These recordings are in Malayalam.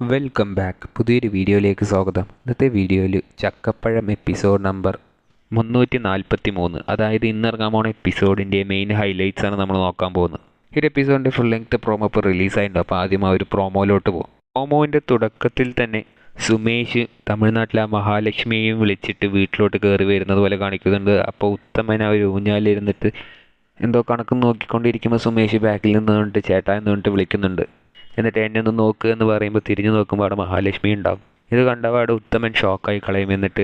Welcome back. പുതിയൊരു വീഡിയോയിലേക്ക് സ്വാഗതം. ഇന്നത്തെ വീഡിയോയിൽ ചക്കപ്പഴം എപ്പിസോഡ് നമ്പർ 343, അതായത് ഇന്നിറങ്ങാൻ പോണ എപ്പിസോഡിൻ്റെ മെയിൻ ഹൈലൈറ്റ്സ് ആണ് നമ്മൾ നോക്കാൻ പോകുന്നത്. ഈ ഒരു എപ്പിസോഡിൻ്റെ ഫുൾ ലെങ്ത് പ്രോമോ ഇപ്പോൾ റിലീസായിട്ടുണ്ട്. അപ്പോൾ ആദ്യം ആ ഒരു പ്രോമോയിലോട്ട് പോകും. പ്രോമോവിൻ്റെ തുടക്കത്തിൽ തന്നെ സുമേഷ് തമിഴ്നാട്ടിലെ മഹാലക്ഷ്മിയെയും വിളിച്ചിട്ട് വീട്ടിലോട്ട് കയറി വരുന്നത് പോലെ കാണിക്കുന്നുണ്ട്. അപ്പോൾ ഉത്തമൻ ആ ഒരു ഊഞ്ഞാലിരുന്നിട്ട് എന്തോ കണക്ക് നോക്കിക്കൊണ്ടിരിക്കുമ്പോൾ സുമേഷ് ബാക്കിൽ നിന്നുകൊണ്ട് ചേട്ടാ എന്ന് പറഞ്ഞിട്ട് വിളിക്കുന്നുണ്ട്. എന്നിട്ട് എന്നെ ഒന്ന് നോക്കുക എന്ന് പറയുമ്പോൾ തിരിഞ്ഞു നോക്കുമ്പോൾ അവിടെ മഹാലക്ഷ്മി ഉണ്ടാവും. ഇത് കണ്ടപാട് ഉത്തമൻ ഷോക്കായി കളയും. എന്നിട്ട്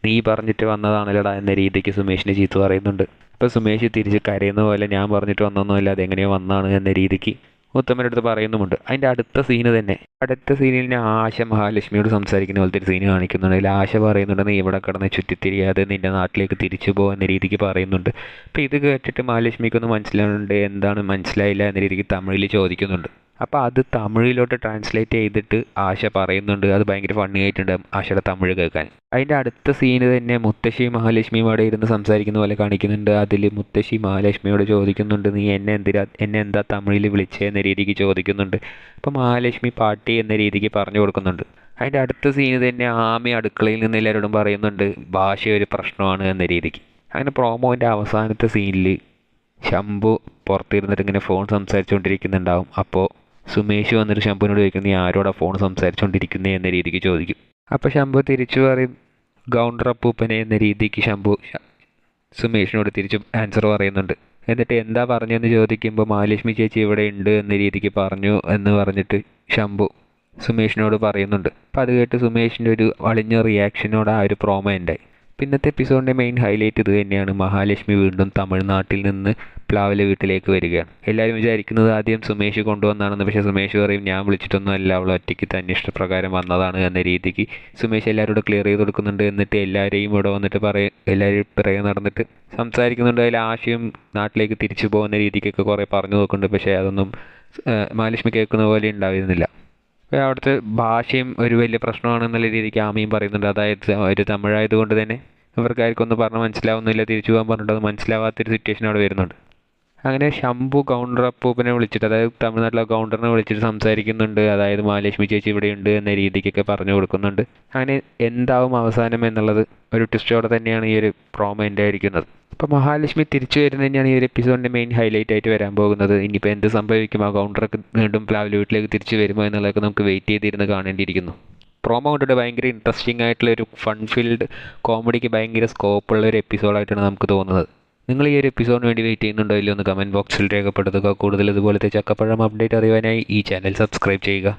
നീ പറഞ്ഞിട്ട് വന്നതാണല്ലടാ എന്ന രീതിക്ക് സുമേഷിനെ ചീത്ത പറയുന്നുണ്ട്. അപ്പോൾ സുമേഷ് തിരിച്ച് കരയുന്ന പോലെ ഞാൻ പറഞ്ഞിട്ട് വന്നൊന്നുമില്ല, അതെങ്ങനെയോ വന്നാണ് എന്ന രീതിക്ക് ഉത്തമൻ്റെ അടുത്ത് പറയുന്നുമുണ്ട്. അതിൻ്റെ അടുത്ത സീന് തന്നെ, അടുത്ത സീനിൽ ഞാൻ ആശ മഹാലക്ഷ്മിയോട് സംസാരിക്കുന്ന പോലത്തെ ഒരു സീന് കാണിക്കുന്നുണ്ട്. അതിൽ ആശ പറയുന്നുണ്ട് നീ ഇവിടെ കിടന്ന് ചുറ്റിത്തിരിയാതെ നിൻ്റെ നാട്ടിലേക്ക് തിരിച്ചു പോകുന്ന രീതിക്ക് പറയുന്നുണ്ട്. അപ്പോൾ ഇത് കേട്ടിട്ട് മഹാലക്ഷ്മിക്കൊന്ന് മനസ്സിലാവുന്നുണ്ട്. എന്താണ് മനസ്സിലായില്ല എന്ന രീതിക്ക് തമിഴിൽ ചോദിക്കുന്നുണ്ട്. അപ്പോൾ അത് തമിഴിലോട്ട് ട്രാൻസ്ലേറ്റ് ചെയ്തിട്ട് ആശ പറയുന്നുണ്ട്. അത് ഭയങ്കര ഫണ്ണി ആയിട്ടുണ്ട് ആശയുടെ തമിഴ് കേൾക്കാൻ. അതിൻ്റെ അടുത്ത സീന് തന്നെ മുത്തശ്ശി മഹാലക്ഷ്മിയും അവിടെ ഇരുന്ന് സംസാരിക്കുന്ന പോലെ കാണിക്കുന്നുണ്ട്. അതിൽ മുത്തശ്ശി മഹാലക്ഷ്മിയോട് ചോദിക്കുന്നുണ്ട് നീ എന്നെ എന്താ തമിഴിൽ വിളിച്ചതെന്ന രീതിക്ക് ചോദിക്കുന്നുണ്ട്. അപ്പോൾ മഹാലക്ഷ്മി പാട്ടി എന്ന രീതിക്ക് പറഞ്ഞു കൊടുക്കുന്നുണ്ട്. അതിൻ്റെ അടുത്ത സീന് തന്നെ ആമി അടുക്കളയിൽ നിന്ന് എല്ലാവരോടും പറയുന്നുണ്ട് ഭാഷ ഒരു പ്രശ്നമാണ് എന്ന രീതിക്ക്. അങ്ങനെ പ്രോമോൻ്റെ അവസാനത്തെ സീനിൽ ശംഭു പുറത്തിരുന്നിട്ട് ഇങ്ങനെ ഫോൺ സംസാരിച്ചുകൊണ്ടിരിക്കുന്നുണ്ടാവും. അപ്പോൾ സുമേഷ് വന്നിട്ട് ശംഭുവിനോട് ചോദിക്കും നീ ആരോടാ ഫോൺ സംസാരിച്ചുകൊണ്ടിരിക്കുന്നത് എന്ന രീതിക്ക് ചോദിക്കും. അപ്പോൾ ശംഭു തിരിച്ചു പറയും ഗൗണ്ടർ അപ്പൂപ്പനെ എന്ന രീതിക്ക് ശംഭു സുമേഷിനോട് തിരിച്ച് ആൻസർ പറയുന്നുണ്ട്. എന്നിട്ട് എന്താ പറഞ്ഞതെന്ന് ചോദിക്കുമ്പോൾ മഹാലക്ഷ്മി ചേച്ചി ഇവിടെ ഉണ്ട് എന്ന രീതിക്ക് പറഞ്ഞു എന്ന് പറഞ്ഞിട്ട് ശംഭു സുമേഷിനോട് പറയുന്നുണ്ട്. അപ്പോൾ അത് കേട്ട് സുമേഷിൻ്റെ ഒരു വളിഞ്ഞ റിയാക്ഷനോട് ആ ഒരു പ്രോമോ ഉണ്ടായി. പിന്നത്തെ എപ്പിസോഡിൻ്റെ മെയിൻ ഹൈലൈറ്റ് ഇത് തന്നെയാണ്. മഹാലക്ഷ്മി വീണ്ടും തമിഴ്നാട്ടിൽ നിന്ന് പ്ലാവിലെ വീട്ടിലേക്ക് വരികയാണ്. എല്ലാവരും വിചാരിക്കുന്നത് ആദ്യം സുമേഷ് കൊണ്ടുവന്നാണെന്ന്. പക്ഷേ സുമേഷ് പറയും ഞാൻ വിളിച്ചിട്ടൊന്നും അല്ല, അവൾ ഒറ്റയ്ക്ക് തന്നെ ഇഷ്ടപ്രകാരം വന്നതാണ് എന്ന രീതിക്ക് സുമേഷ് എല്ലാവരോടും ക്ലിയർ ചെയ്ത് കൊടുക്കുന്നുണ്ട്. എന്നിട്ട് എല്ലാവരെയും ഇവിടെ വന്നിട്ട് എല്ലാവരും പിറകെ നടന്നിട്ട് സംസാരിക്കുന്നുണ്ട്. അതിൽ ആശയും നാട്ടിലേക്ക് തിരിച്ചു പോകുന്ന രീതിക്കൊക്കെ കുറേ പറഞ്ഞു നോക്കുന്നുണ്ട്. പക്ഷേ അതൊന്നും മഹാലക്ഷ്മി കേൾക്കുന്ന പോലെ ഉണ്ടായിരുന്നില്ല. അവിടുത്തെ ഭാഷയും ഒരു വലിയ പ്രശ്നമാണെന്നുള്ള രീതിക്ക് ആമയും പറയുന്നുണ്ട്. അതായത് ഒരു തമിഴായതുകൊണ്ട് തന്നെ ഇവർക്കാർക്കൊന്നും പറഞ്ഞ് മനസ്സിലാവുന്നില്ല, തിരിച്ചു പോകാൻ പറഞ്ഞിട്ട് അത് മനസ്സിലാവാത്തൊരു സിറ്റുവേഷൻ അവിടെ വരുന്നുണ്ട്. അങ്ങനെ ശംഭു കൗണ്ടർ അപ്പൂപ്പനെ വിളിച്ചിട്ട്, അതായത് തമിഴ്നാട്ടിലെ കൗണ്ടറിനെ വിളിച്ചിട്ട് സംസാരിക്കുന്നുണ്ട്. അതായത് മഹാലക്ഷ്മി ചേച്ചി ഇവിടെയുണ്ട് എന്ന രീതിക്കൊക്കെ പറഞ്ഞു കൊടുക്കുന്നുണ്ട്. അങ്ങനെ എന്താവും അവസാനം എന്നുള്ളത് ഒരു ട്വിസ്റ്റോടെ തന്നെയാണ് ഈ ഒരു പ്രോമോ എൻ്റെ ആയിരിക്കുന്നത്. അപ്പോൾ മഹാലക്ഷ്മി തിരിച്ചു വരുന്നത് തന്നെയാണ് ഈ ഒരു എപ്പിസോഡിൻ്റെ മെയിൻ ഹൈലൈറ്റ് ആയിട്ട് വരാൻ പോകുന്നത്. ഇനിയിപ്പോൾ എന്ത് സംഭവിക്കും, ആ കൗണ്ടറൊക്കെ വീണ്ടും പ്ലാവിലെ വീട്ടിലേക്ക് തിരിച്ചു വരുമോ എന്നുള്ളതൊക്കെ നമുക്ക് വെയിറ്റ് ചെയ്തിരുന്ന് കാണേണ്ടിയിരിക്കുന്നു. പ്രോമോ കണ്ടിട്ട് ഭയങ്കര ഇൻട്രസ്റ്റിംഗ് ആയിട്ടുള്ള ഒരു ഫൺ ഫീൽഡ് കോമഡിക്ക് ഭയങ്കര സ്കോപ്പുള്ള ഒരു എപ്പിസോഡായിട്ടാണ് നമുക്ക് തോന്നുന്നത്. നിങ്ങൾ ഈ ഒരു എപ്പിസോഡിന് വേണ്ടി വെയിറ്റ് ചെയ്യുന്നുണ്ടോ ഇല്ലയോ എന്ന് കമൻറ്റ് ബോക്സിൽ രേഖപ്പെടുത്തുക. കൂടുതൽ ഇതുപോലത്തെ ചക്കപ്പഴം അപ്ഡേറ്റ് അറിയാനായി ഈ ചാനൽ സബ്സ്ക്രൈബ് ചെയ്യുക.